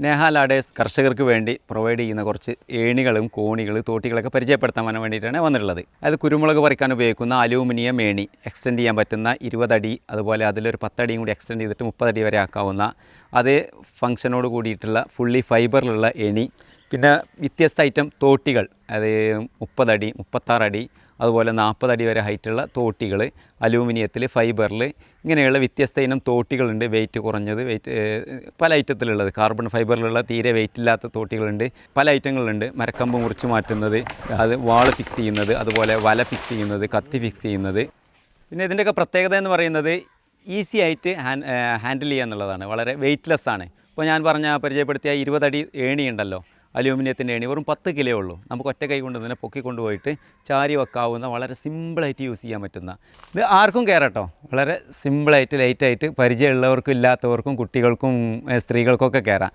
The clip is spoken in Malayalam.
നേഹ ലാഡേഴ്സ് കർഷകർക്ക് വേണ്ടി പ്രൊവൈഡ് ചെയ്യുന്ന കുറച്ച് ഏണികളും കോണികൾ തോട്ടികളൊക്കെ പരിചയപ്പെടുത്താൻ വേണ്ടിയിട്ടാണ് വന്നിട്ടുള്ളത്. അത് കുരുമുളക് പറിക്കാൻ ഉപയോഗിക്കുന്ന അലൂമിനിയം ഏണി, എക്സ്റ്റെൻഡ് ചെയ്യാൻ പറ്റുന്ന 20 അടി, അതുപോലെ അതിലൊരു 10 അടിയും കൂടി എക്സ്റ്റെൻഡ് ചെയ്തിട്ട് 30 അടി വരെ ആക്കാവുന്ന അതേ ഫംഗ്ഷനോട് കൂടിയിട്ടുള്ള ഫുള്ളി ഫൈബറിലുള്ള ഏണി, പിന്നെ വ്യത്യസ്ത ഐറ്റം തോട്ടികൾ, അത് 30 അടി, 36 അടി, അതുപോലെ 40 അടി വരെ ഹൈറ്റുള്ള തോട്ടികൾ, അലൂമിനിയത്തിൽ, ഫൈബറിൽ, ഇങ്ങനെയുള്ള വ്യത്യസ്ത ഇനം തോട്ടികളുണ്ട്. വെയിറ്റ് കുറഞ്ഞത്, പല ഐറ്റത്തിലുള്ളത്, കാർബൺ ഫൈബറിലുള്ള തീരെ വെയിറ്റ് ഇല്ലാത്ത തോട്ടികളുണ്ട്. പല ഐറ്റങ്ങളുണ്ട്. മരക്കമ്പ് മുറിച്ച് മാറ്റുന്നത്, അത് വാള് ഫിക്സ് ചെയ്യുന്നത്, അതുപോലെ വല ഫിക്സ് ചെയ്യുന്നത്, കത്തി ഫിക്സ് ചെയ്യുന്നത്. പിന്നെ ഇതിൻ്റെയൊക്കെ പ്രത്യേകത എന്ന് പറയുന്നത് ഈസി ആയിട്ട് ഹാൻഡിൽ ചെയ്യുക എന്നുള്ളതാണ്. വളരെ വെയ്റ്റ്ലെസ് ആണ്. ഇപ്പോൾ ഞാൻ പരിചയപ്പെടുത്തിയ 20 അടി ഏണി ഉണ്ടല്ലോ, അലൂമിനിയത്തിൻ്റെ ഏണി, വെറും 10 കിലോ ഉള്ളൂ. നമുക്ക് ഒറ്റ കൈ കൊണ്ട് തന്നെ പൊക്കിക്കൊണ്ടുപോയിട്ട് ചാരി വെക്കാവുന്ന, വളരെ സിമ്പിളായിട്ട് യൂസ് ചെയ്യാൻ പറ്റുന്ന, ഇത് ആർക്കും കയറട്ടോ. വളരെ സിമ്പിളായിട്ട് ലൈറ്റായിട്ട് പരിചയമുള്ളവർക്കും ഇല്ലാത്തവർക്കും കുട്ടികൾക്കും സ്ത്രീകൾക്കൊക്കെ കയറാം.